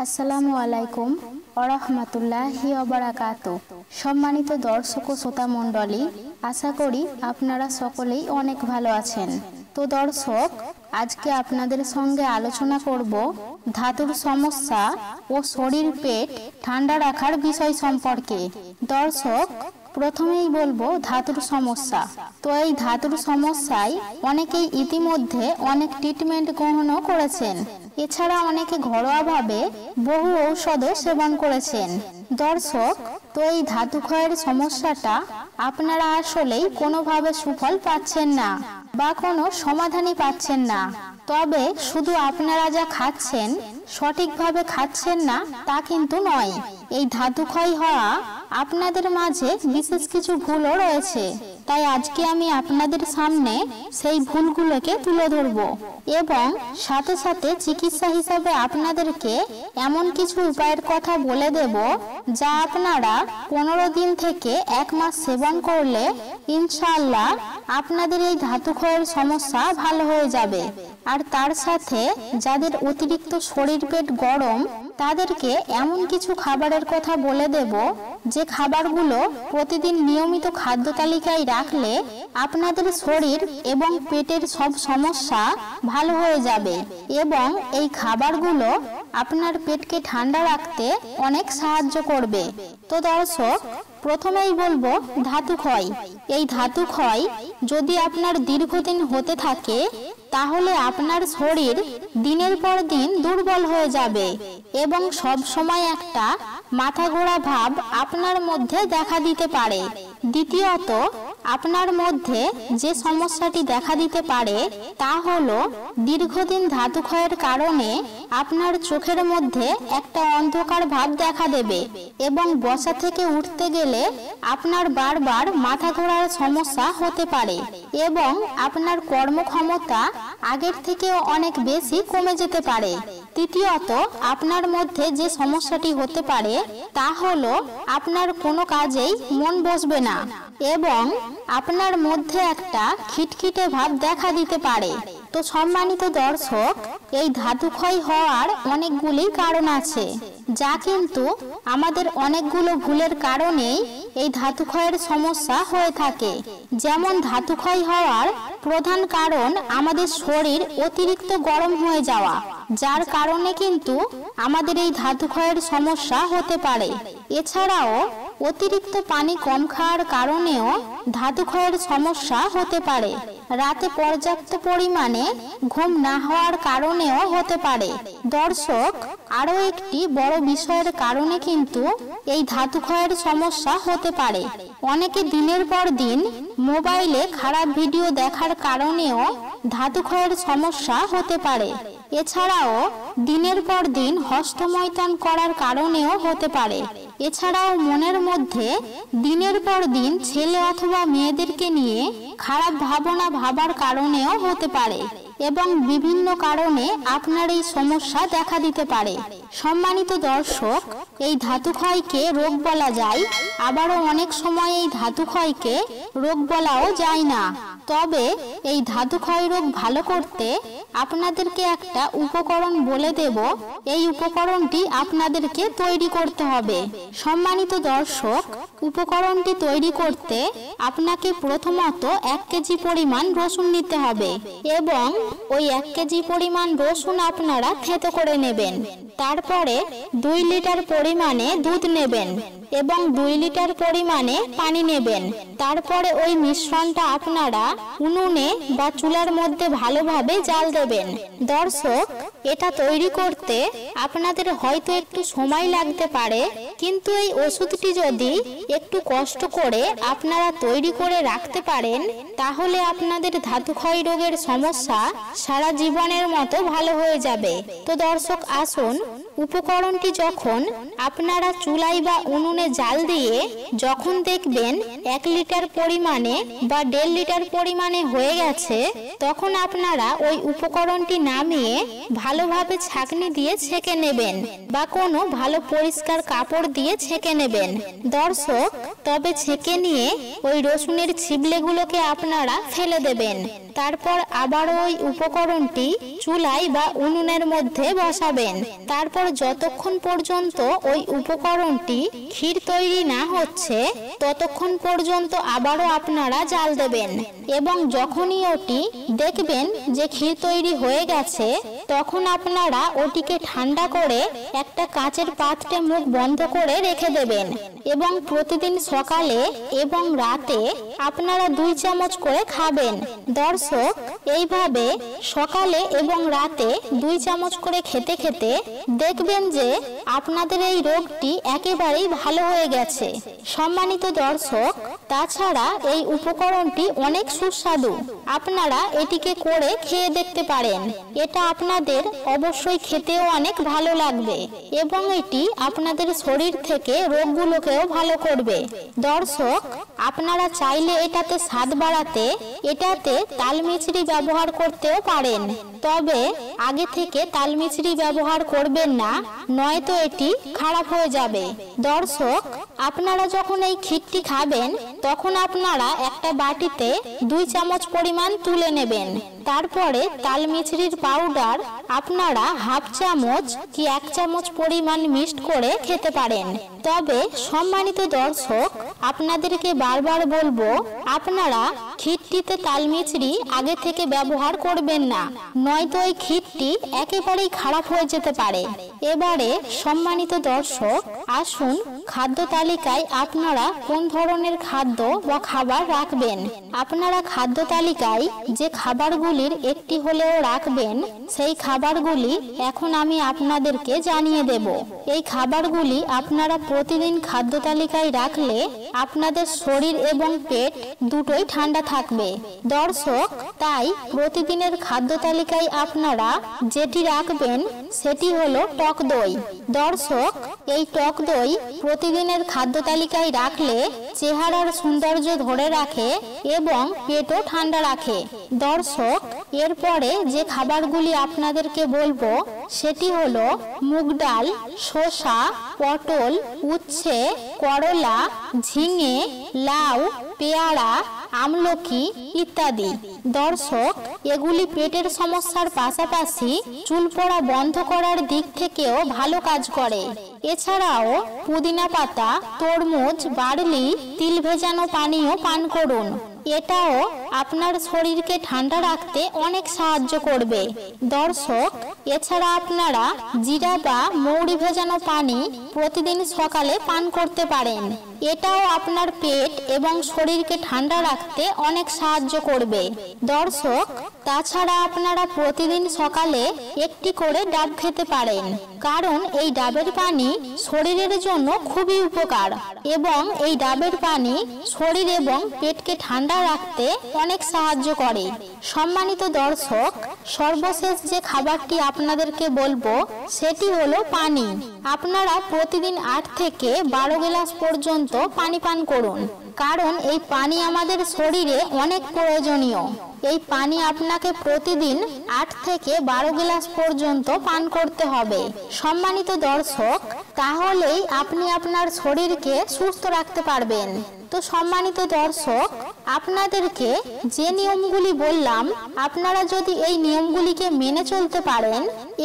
আসসালামু আলাইকুম ওরহমাতুল্লাহি ওবারাকাতু। সম্মানিত দর্শক ও শ্রোতা মণ্ডলী, আশা করি আপনারা সকলেই অনেক ভালো আছেন। তো দর্শক, আজকে আপনাদের সঙ্গে আলোচনা করব ধাতুর সমস্যা ও শরীর পেট ঠান্ডা রাখার বিষয় সম্পর্কে। দর্শক, প্রথমেই বলবো ধাতুর সমস্যা। তো এই ধাতুর সমস্যায় অনেকেই ইতিমধ্যে অনেক ট্রিটমেন্ট গ্রহণও করেছেন। এছাড়া অনেকে ঘরোয়াভাবে বহু ঔষধও সেবন করেছেন। দর্শক, তো এই ধাতু ক্ষয়ের সমস্যাটা আপনারা আসলেই কোনোভাবে সুফল পাচ্ছেন না বা কোনো সমাধানই পাচ্ছেন না। তবে শুধু আপনারা যা খাচ্ছেন সঠিকভাবে খাচ্ছেন না তা কিন্তু নয়। এই ধাতু ক্ষয় হওয়া আপনাদের মাঝে বিশেষ কিছু ভুলও রয়েছে। তাই আজকে আমি আপনাদের সামনে সেই ভুলগুলোকে তুলে ধরব এবং সাথে সাথে চিকিৎসা হিসাবে আপনাদেরকে এমন কিছু উপায়ের কথা বলে দেব যা আপনারা 15 দিন থেকে 1 মাস সেবন করলে ইনশাআল্লাহ আপনাদের এই ধাতু ক্ষয়ের সমস্যা ভালো হয়ে যাবে। আর তার সাথে যাদের অতিরিক্ত শরীর পেট গরম তাদেরকে এমন কিছু খাবারের কথা বলে দেব যে খাবারগুলো প্রতিদিন নিয়মিত খাদ্য তালিকায় রাখলে আপনাদের শরীর এবং পেটের সব সমস্যা ভালো হয়ে যাবে এবং এই খাবারগুলো আপনার পেটকে ঠান্ডা রাখতে অনেক সাহায্য করবে। তো দর্শক, প্রথমেই বলবো ধাতু ক্ষয়। এই ধাতু ক্ষয় যদি আপনার দীর্ঘদিন হতে থাকে তাহলে আপনার শরীর দিনের পর দিন দুর্বল হয়ে যাবে এবং সব সময় একটা মাথা ঘোরা ভাব আপনার মধ্যে দেখা দিতে পারে। দ্বিতীয়ত, আপনার মধ্যে যে সমস্যাটি দেখা দিতে পারে তা হলো দীর্ঘদিন ধাতু ক্ষয়ের কারণে আপনার চোখের মধ্যে একটা অন্ধকার ভাব দেখা দেবে এবং বসা থেকে উঠতে গেলে আপনার বারবার মাথা ঘোরার সমস্যা হতে পারে এবং আপনার কর্মক্ষমতা আগের থেকেও অনেক বেশি কমে যেতে পারে। তৃতীয়ত, আপনার মধ্যে যে সমস্যাটি হতে পারে তা হলো আপনার কোনো কাজেই মন বসবে না এবং আপনার মধ্যে একটা খিটখিটে ভাব দেখা দিতে পারে। তো সম্মানিত দর্শক, এই ধাতু ক্ষয় হওয়ার অনেকগুলি কারণ আছে যা কিন্তু আমাদের অনেকগুলো ভুলের কারণেই এই ধাতু ক্ষয়ের সমস্যা হয়ে থাকে। যেমন ধাতু ক্ষয় হওয়ার প্রধান কারণ আমাদের শরীর অতিরিক্ত গরম হয়ে যাওয়া, যার কারণে কিন্তু আমাদের এই ধাতু ক্ষয়ের সমস্যা হতে পারে। এছাড়াও অতিরিক্ত পানি কম খাওয়ার কারণেও ধাতু ক্ষয়ের সমস্যা হতে পারে। রাতে পর্যাপ্ত পরিমাণে ঘুম না হওয়ার কারণেও হতে পারে। দর্শক, আরো একটি বড় বিষয়ের কারণে কিন্তু এই ধাতু ক্ষয়ের সমস্যা হতে পারে। অনেকে দিনের পর দিন মোবাইলে খারাপ ভিডিও দেখার কারণেও ধাতু ক্ষয়ের সমস্যা হতে পারে। এছাড়াও দিনের পর দিন হস্তমৈথুন করার কারণেও হতে পারে। এছাড়াও মনের মধ্যে দিনের পর দিন ছেলে অথবা মেয়েদেরকে নিয়ে খারাপ ভাবনা ভাবার কারণেও হতে পারে এবং বিভিন্ন কারণে আপনার এই সমস্যা দেখা দিতে পারে। সম্মানিত দর্শক, এই ধাতু ক্ষয়কে রোগ বলা যায়, আবারও অনেক সময় এই ধাতু ক্ষয়কে রোগ বলাও যায় না। তবে এই ধাতু ক্ষয় রোগ ভালো করতে আপনাদেরকে একটা উপকরণ বলে দেব। এই উপকরণটি আপনাদেরকে তৈরি করতে হবে। সম্মানিত দর্শক, উপকরণটি তৈরি করতে আপনাকে প্রথমত 1 কেজি পরিমাণ রসুন নিতে হবে এবং ওই 1 কেজি পরিমাণ রসুন আপনারা থেতো করে নেবেন। তারপরে 2 লিটার পরিমাণে দুধ নেবেন এবং 2 লিটার পরিমাণে পানি নেবেন। তারপরে ওই মিশ্রণটা আপনারা উনুনে বা চুলার মধ্যে ভালোভাবে জাল দেবেন। দর্শক, এটা তৈরি করতে আপনাদের হয়তো একটু সময় লাগতে পারে, কিন্তু এই ওষুধটি যদি একটু কষ্ট করে আপনারা তৈরি করে রাখতে পারেন তাহলে আপনাদের ধাতু ক্ষয় রোগের সমস্যা সারা জীবনের মতো ভালো হয়ে যাবে। তো দর্শক, আসুন উপকরণটি যখন আপনারা চুলায় বা উনুনে জাল দিয়ে যখন দেখবেন 1 লিটার পরিমাণে বা 1.5 লিটার পরিমাণে হয়ে গেছে, তখন আপনারা ওই উপকরণটি নামিয়ে ভালোভাবে ছাঁকনি দিয়ে ছেঁকে নেবেন বা কোনো ভালো পরিষ্কার কাপড় দিয়ে ছেঁকে নেবেন। দর্শক, তবে ছেঁকে নিয়ে ওই রসুনের ছিবলেগুলোকে আপনারা ফেলে দেবেন। তারপর আবার ওই উপকরণটি চুলায় বা উনুনের মধ্যে বসাবেন। তারপর যতক্ষণ পর্যন্ত ওই উপকরণটি ক্ষীর তৈরি না হচ্ছে ততক্ষণ পর্যন্ত আবারও আপনারা জাল দেবেন এবং যখনই ওটি দেখবেন যে ক্ষীর তৈরি হয়ে গেছে তখন আপনারা ওটিকে ঠান্ডা করে একটা কাচের পাত্রে মুখ বন্ধ করে রেখে দেবেন এবং প্রতিদিন সকালে এবং রাতে আপনারা 2 চামচ করে খাবেন। দর্শক, এইভাবে সকালে এবং রাতে 2 চামচ করে খেতে খেতে দেখবেন যে আপনাদের এই রোগটি একেবারেই ভালো হয়ে গেছে। সম্মানিত দর্শক, তাছাড়া এই উপকরণটি অনেক সুস্বাদু, আপনারা এটিকে করে খেয়ে দেখতে পারেন। এটা আপনাদের অবশ্যই খেতেও অনেক ভালো লাগবে এবং এটি আপনাদের শরীর থেকে রোগগুলোকেও ভালো করবে। দর্শক, আপনারা চাইলে এটাতে স্বাদ বাড়াতে এটাতে তালমিছরি ব্যবহার করতেও পারেন, তবে আগে থেকে তালমিছরি ব্যবহার করবেন না, নয়তো এটি খারাপ হয়ে যাবে। দর্শক, আপনারা যখন এই ক্ষীরটি খাবেন তখন আপনারা একটা বাটিতে 2 চামচ পরিমাণ তুলে নেবেন। তারপরে তালমিছরির পাউডার আপনারা 1/2 চামচ কি 1 চামচ পরিমাণ মিক্সড করে খেতে পারেন। তবে সম্মানিত দর্শক, আপনাদেরকে বারবার বলবো আপনারা ক্ষীরটিতে তালমিছরি আগে থেকে ব্যবহার করবেন না, নয়তো এই ক্ষীরটি একেবারেই খারাপ হয়ে যেতে পারে। এবারে সম্মানিত দর্শক, আসুন খাদ্য তালিকায় আপনারা কোন ধরনের খাদ্য বা খাবার রাখবেন। আপনারা খাদ্য তালিকায় যে খাবারগুলির একটি হলেও রাখবেন সেই খাবারগুলি এখন আমি আপনাদেরকে জানিয়ে দেব। এই খাবারগুলি আপনারা প্রতিদিন খাদ্য তালিকায় রাখলে আপনাদের শরীর এবং পেট দুটোই ঠান্ডা থাকবে। দর্শক, তাই প্রতিদিনের খাদ্য তালিকায় আপনারা যেটি রাখবেন সেটি হলো টক দই। দর্শক, এই টক দই প্রতিদিনের খাদ্য তালিকায় রাখলে চেহারার সৌন্দর্য ধরে রাখে এবং পেটও ঠান্ডা রাখে। দর্শক, এরপরে যে খাবারগুলি আপনাদেরকে বলবো সেটি হলো মুগ ডাল, শসা, পটল, উচ্ছে, করলা, ঝিঙে, লাউ, পেয়ারা, আমলকি ইত্যাদি। দর্শক, এগুলি পেটের সমস্যার পাশাপাশি চুল পড়া বন্ধ করার দিক থেকেও ভালো কাজ করে। এছাড়াও পুদিনা পাতা, তরমুজ, বার্লি, তিল ভেজানো পানীয় পান করুন, এটাও আপনার শরীরকে ঠান্ডা রাখতে অনেক সাহায্য করবে। দর্শক, এছাড়া আপনারা জিরা বা মৌরি ভেজানো পানি প্রতিদিন সকালে পান করতে পারেন, এটাও আপনার পেট এবং শরীরকে ঠান্ডা রাখতে অনেক সাহায্য করবে। দর্শক, তাছাড়া আপনারা প্রতিদিন সকালে একটি করে ডাব খেতে পারেন, কারণ এই ডাবের পানি শরীরের জন্য খুবই উপকার এবং এই ডাবের পানি শরীর এবং পেটকে ঠান্ডা রাখতে অনেক সাহায্য করে। সম্মানিত দর্শক, সর্বশেষ যে খাবারটি আপনাদেরকে বলবো সেটি হলো পানি। আপনারা প্রতিদিন 8 থেকে 12 গ্লাস পর্যন্ত পানি পান করুন, কারণ এই পানি আমাদের শরীরে অনেক প্রয়োজনীয়। এই পানি আপনাকে প্রতিদিন 8 থেকে 12 গ্লাস পর্যন্ত পান করতে হবে। সম্মানিত দর্শক, তাহলেই আপনি আপনার শরীরকে সুস্থ রাখতে পারবেন। তো সম্মানিত দর্শক, আপনাদেরকে যে নিয়মগুলি বললাম আপনারা যদি এই নিয়মগুলিকে মেনে চলতে পারেন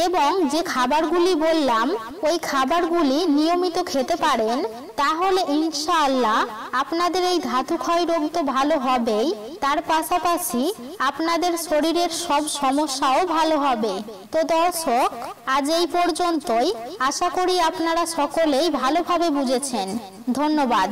এবং যে খাবারগুলি বললাম ওই খাবারগুলি নিয়মিত খেতে পারেন, তাহলে ইনশাআল্লাহ আপনাদের এই ধাতু ক্ষয় রোগ তো ভালো হবেই, তার পাশাপাশি আপনাদের শরীরের সব সমস্যাও ভালো হবে। তো দর্শক, আজ এই পর্যন্তই। আশা করি আপনারা সকলেই ভালোভাবে বুঝেছেন। ধন্যবাদ।